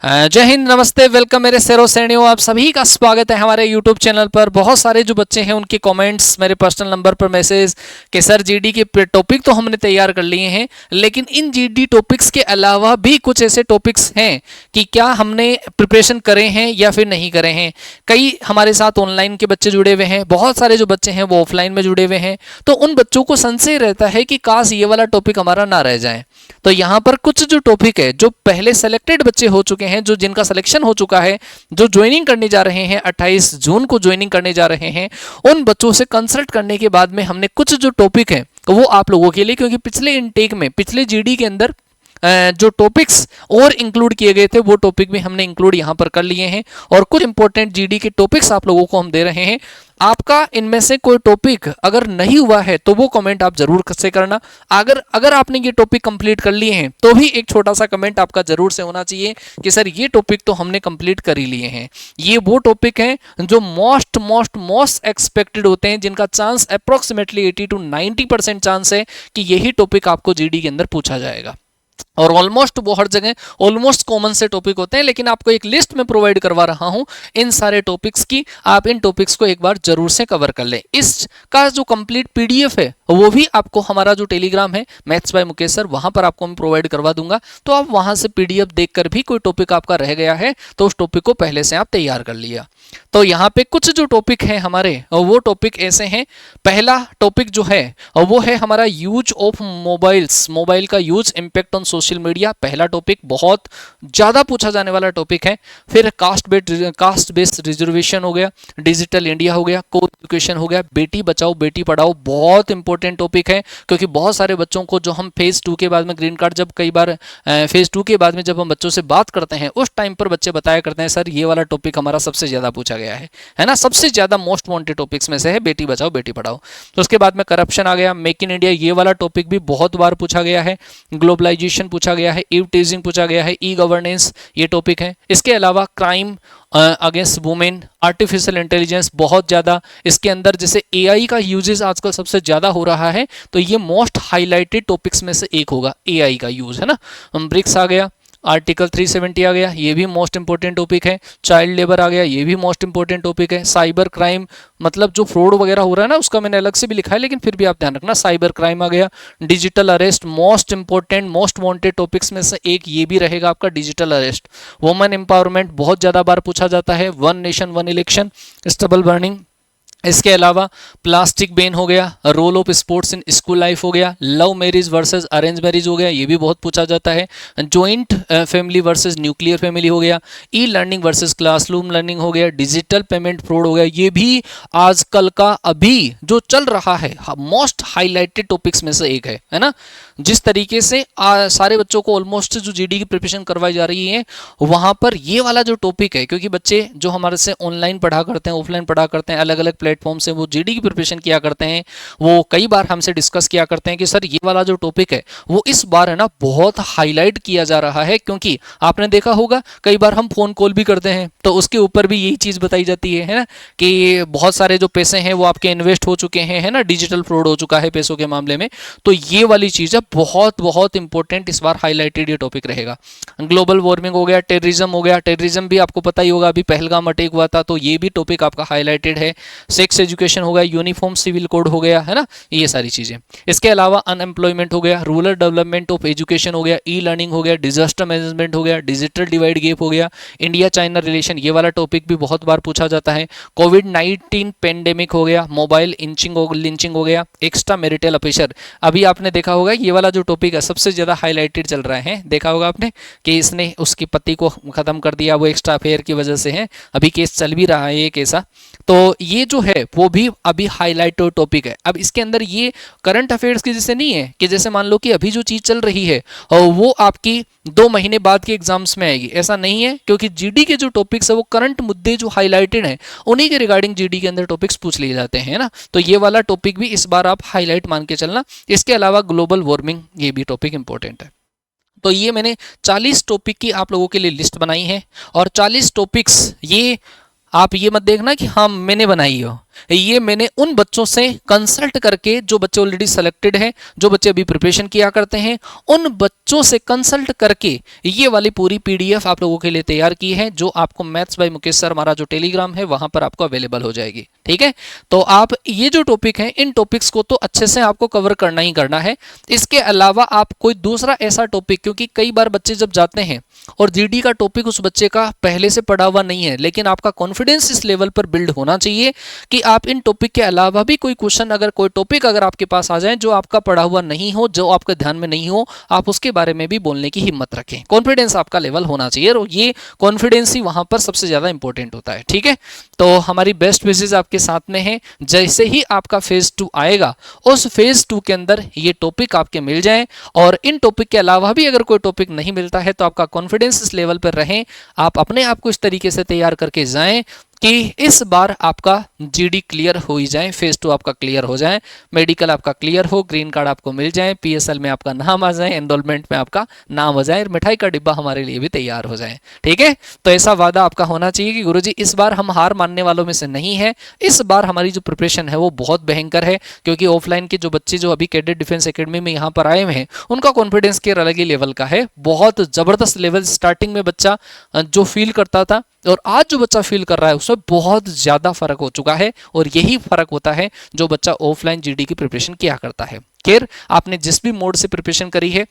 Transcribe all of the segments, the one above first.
जय हिंद, नमस्ते, वेलकम मेरे सैरो सैनियों। आप सभी का स्वागत है हमारे यूट्यूब चैनल पर। बहुत सारे जो बच्चे हैं उनके कमेंट्स मेरे पर्सनल नंबर पर मैसेज कि सर जीडी के टॉपिक तो हमने तैयार कर लिए हैं, लेकिन इन जीडी टॉपिक्स के अलावा भी कुछ ऐसे टॉपिक्स हैं कि क्या हमने प्रिपरेशन करे हैं या फिर नहीं करे हैं। कई हमारे साथ ऑनलाइन के बच्चे जुड़े हुए हैं, बहुत सारे जो बच्चे हैं वो ऑफलाइन में जुड़े हुए हैं, तो उन बच्चों को संशय रहता है कि काश ये वाला टॉपिक हमारा ना रह जाए। तो यहाँ पर कुछ जो टॉपिक है, जो पहले सेलेक्टेड बच्चे हो चुके हैं, जो जिनका सिलेक्शन हो चुका है, जो ज्वाइनिंग करने जा रहे हैं, 28 जून को ज्वाइनिंग करने जा रहे हैं, उन बच्चों से कंसल्ट करने के बाद में हमने कुछ जो टॉपिक है वो आप लोगों के लिए, क्योंकि पिछले इनटेक में, पिछले जीडी के अंदर जो टॉपिक्स और इंक्लूड किए गए थे वो टॉपिक भी हमने इंक्लूड यहाँ पर कर लिए हैं, और कुछ इंपॉर्टेंट जीडी के टॉपिक्स आप लोगों को हम दे रहे हैं। आपका इनमें से कोई टॉपिक अगर नहीं हुआ है तो वो कमेंट आप जरूर से करना। अगर आपने ये टॉपिक कंप्लीट कर लिए हैं तो भी एक छोटा सा कमेंट आपका जरूर से होना चाहिए कि सर ये टॉपिक तो हमने कंप्लीट कर ही लिए हैं। ये वो टॉपिक हैं जो मोस्ट एक्सपेक्टेड होते हैं, जिनका चांस अप्रोक्सीमेटली 80 to 90% चांस है कि यही टॉपिक आपको जीडी के अंदर पूछा जाएगा। और ऑलमोस्ट वो हर जगह ऑलमोस्ट कॉमन से टॉपिक होते हैं, लेकिन आपको एक लिस्ट में प्रोवाइड करवा रहा हूं इन सारे टॉपिक्स की। आप इन टॉपिक्स को एक बार जरूर से कवर कर लें। इसका जो कंप्लीट पीडीएफ है वो भी आपको हमारा जो टेलीग्राम है मैथ्स बाय मुकेश सर, वहां पर आपको मैं प्रोवाइड करवा दूंगा। तो आप वहां से पीडीएफ देखकर भी कोई टॉपिक आपका रह गया है तो उस टॉपिक को पहले से आप तैयार कर लिया। तो यहाँ पे कुछ जो टॉपिक है हमारे, वो टॉपिक ऐसे हैं। पहला टॉपिक जो है वो है हमारा यूज ऑफ मोबाइल्स, मोबाइल का use, impact on social media. पहला टॉपिक बहुत ज्यादा पूछा जाने वाला टॉपिक है। फिर कास्ट बेस्ड रिजर्वेशन हो गया, डिजिटल इंडिया हो गया, को एजुकेशन हो गया, बेटी बचाओ बेटी पढ़ाओ, बहुत इंपॉर्टेंट टॉपिक है, क्योंकि बहुत सारे बच्चों को जो हम फेज 2 के बाद में ग्रीन कार्ड, जब कई बार फेज 2 के बाद में जब हम बच्चों से बात करते हैं उस टाइम पर बच्चे बताया करते हैं सर ये वाला टॉपिक हमारा सबसे ज्यादा पूछा गया है ना, सबसे ज्यादा मोस्ट वांटेड टॉपिक्स में से है बेटी बचाओ बेटी पढ़ाओ। तो उसके बाद में करप्शन आ गया, मेक इन इंडिया, ये वाला टॉपिक भी बहुत बार पूछा गया है, ग्लोबलाइजेशन पूछा गया है, ईव टीजिंग पूछा गया है, ई गवर्नेंस ये टॉपिक है। इसके अलावा crime against women, artificial intelligence बहुत ज़्यादा, इसके अंदर जैसे एआई का यूजेस आजकल सबसे ज़्यादा हो रहा है, तो ये मोस्ट हाईलाइटेड टॉपिक्स में से एक होगा, एआई का यूज है ना। ब्रिक्स आ गया, आर्टिकल 370 आ गया, ये भी मोस्ट इंपोर्टेंट टॉपिक है। चाइल्ड लेबर आ गया, ये भी मोस्ट इंपोर्टेंट टॉपिक है। साइबर क्राइम, मतलब जो फ्रॉड वगैरह हो रहा है ना, उसका मैंने अलग से भी लिखा है, लेकिन फिर भी आप ध्यान रखना, साइबर क्राइम आ गया। Digital arrest, most important most wanted topics में से एक ये भी रहेगा आपका, डिजिटल अरेस्ट। वुमेन एम्पावरमेंट बहुत ज़्यादा बार पूछा जाता है। One nation one election, stubble burning. इसके अलावा प्लास्टिक बैन हो गया, role of sports in school life हो गया, love marriage versus arrange marriage हो गया, ये भी बहुत पूछा जाता है। Joint family versus nuclear family हो गया, e learning versus classroom learning हो गया, डिजिटल पेमेंट फ्रॉड हो गया, ये भी आजकल का अभी जो चल रहा है मोस्ट हाईलाइटेड टॉपिक्स में से एक है ना। जिस तरीके से सारे बच्चों को ऑलमोस्ट जो जीडी की प्रिपरेशन करवाई जा रही है, वहां पर ये वाला जो टॉपिक है, क्योंकि बच्चे जो हमारे से ऑनलाइन पढ़ा करते हैं, ऑफलाइन पढ़ा करते हैं, अलग अलग प्लेटफॉर्म से वो जीडी की प्रिपरेशन किया करते हैं, वो कई बार हमसे डिस्कस किया करते हैं कि सर ये वाला जो टॉपिक है वो इस बार है ना बहुत हाईलाइट किया जा रहा है। क्योंकि आपने देखा होगा कई बार हम फोन कॉल भी करते हैं तो उसके ऊपर भी यही चीज बताई जाती है ना, कि बहुत सारे जो पैसे हैं वो आपके इन्वेस्ट हो चुके हैं, है ना, डिजिटल फ्रॉड हो चुका है पैसों के मामले में। तो ये वाली चीज है बहुत इंपॉर्टेंट, इस बार हाईलाइटेड ये टॉपिक रहेगा। ग्लोबल वार्मिंग हो गया, टेररिज्म हो गया, टेररिज्म भी आपको पता ही होगा, अभी पहलगाम अटैक हुआ था, तो ये भी टॉपिक आपका हाईलाइटेड है। सेक्स एजुकेशन हो गया, यूनिफॉर्म सिविल कोड हो गया, है ना, ये सारी चीजें। इसके अलावा अनएम्प्लॉयमेंट हो गया, रूरल डेवलपमेंट ऑफ एजुकेशन हो गया, ई लर्निंग हो गया, डिजास्टर मैनेजमेंट हो गया, डिजिटल डिवाइड गैप हो गया, इंडिया चाइना रिलेशन, ये वाला टॉपिक भी बहुत बार पूछा जाता है। कोविड-19 पेंडेमिक हो गया, मोबाइल लिंचिंग हो गया, एक्स्ट्रा मैरिटल अफेयर, अभी आपने देखा होगा ये वाला जो टॉपिक है सबसे ज्यादा हाईलाइटेड चल रहा है, देखा होगा आपने कि इसने उसकी पति को खत्म कर दिया, वो एक्स्ट्रा अफेयर की वजह से है, अभी केस चल भी रहा है एक ऐसा। तो ये जो है वो भी अभी हाईलाइटेड टॉपिक है। अब इसके अंदर ये करंट अफेयर्स की जैसे नहीं है कि जैसे मान लो कि अभी जो चीज चल रही है और वो आपकी 2 महीने बाद के एग्जाम्स में आएगी, ऐसा नहीं है, क्योंकि जीडी के जो टॉपिक्स है वो करंट मुद्दे जो हाईलाइटेड हैं उन्हीं के रिगार्डिंग जीडी के अंदर टॉपिक्स पूछ लिए जाते हैं ना। तो ये वाला टॉपिक भी इस बार आप हाईलाइट मान के चलना। इसके अलावा ग्लोबल वार्मिंग, ये भी टॉपिक इंपॉर्टेंट है। तो ये मैंने 40 टॉपिक की आप लोगों के लिए लिस्ट बनाई है, और 40 टॉपिक्स ये आप ये मत देखना कि हाँ मैंने बनाई हो, ये मैंने उन बच्चों से कंसल्ट करके, जो बच्चे ऑलरेडी सेलेक्टेड हैं, जो बच्चे अभी प्रिपरेशन किया करते हैं, उन बच्चों से कंसल्ट करके ये वाली पूरी पीडीएफ आप लोगों के लिए तैयार की है, जो आपको मैथ्स बाय मुकेश सर हमारा जो टेलीग्राम है वहां पर आपको अवेलेबल हो जाएगी। ठीक है, तो आप ये जो टॉपिक है, इन टॉपिक्स को तो अच्छे से आपको कवर करना ही करना है। इसके अलावा आप कोई दूसरा ऐसा टॉपिक, क्योंकि कई बार बच्चे जब जाते हैं और जीडी का टॉपिक उस बच्चे का पहले से पढ़ा हुआ नहीं है, लेकिन आपका कॉन्फिडेंस इस लेवल पर बिल्ड होना चाहिए कि आप इन टॉपिक के अलावा भी कोई क्वेश्चन, अगर कोई टॉपिक अगर आपके पास आ जाए जो आपका पढ़ा हुआ नहीं हो, जो आपके ध्यान में नहीं हो, आप उसके बारे में भी बोलने की हिम्मत रखें। कॉन्फिडेंस आपका लेवल होना चाहिए और ये कॉन्फिडेंस ही वहां पर सबसे ज्यादा इंपॉर्टेंट होता है। ठीक है, तो हमारी बेस्ट विशेष आपके साथ में है। जैसे ही आपका फेज 2 आएगा, उस फेज 2 के अंदर ये टॉपिक आपके मिल जाए, और इन टॉपिक के अलावा भी अगर कोई टॉपिक नहीं मिलता है तो आपका कॉन्फिडेंस इस लेवल पर रहें, आप अपने आप को इस तरीके से तैयार करके जाएं कि इस बार आपका जीडी क्लियर हो ही जाए, फेज 2 आपका क्लियर हो जाए, मेडिकल आपका क्लियर हो, ग्रीन कार्ड आपको मिल जाए, पीएसएल में आपका नाम आ जाए, एनरोलमेंट में आपका नाम आ जाए, मिठाई का डिब्बा हमारे लिए भी तैयार हो जाए। ठीक है, तो ऐसा वादा आपका होना चाहिए कि गुरुजी इस बार हम हार मानने वालों में से नहीं है, इस बार हमारी जो प्रिपरेशन है वो बहुत भयंकर है, क्योंकि ऑफलाइन के जो बच्चे जो अभी कैडेट डिफेंस एकेडमी में यहाँ पर आए हुए हैं, उनका कॉन्फिडेंस केयर अलग ही लेवल का है, बहुत जबरदस्त लेवल। स्टार्टिंग में बच्चा जो फील करता था और आज जो बच्चा फील कर रहा है उसमें बहुत ज्यादा फर्क हो चुका है, और यही फर्क होता है जो बच्चा ऑफलाइन जीडी की प्रिपरेशन किया करता है। खैर, आपने जिस भी मोड से प्रिपरेशन करी है,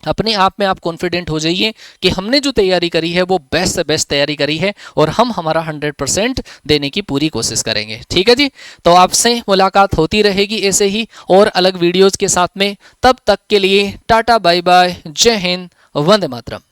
अपने आप में आप कॉन्फिडेंट हो जाइए कि हमने जो तैयारी करी है वो बेस्ट से बेस्ट तैयारी करी है, और हम हमारा 100% देने की पूरी कोशिश करेंगे। ठीक है जी, तो आपसे मुलाकात होती रहेगी ऐसे ही और अलग वीडियोज के साथ में। तब तक के लिए टाटा बाय बाय, जय हिंद, वंदे मातरम।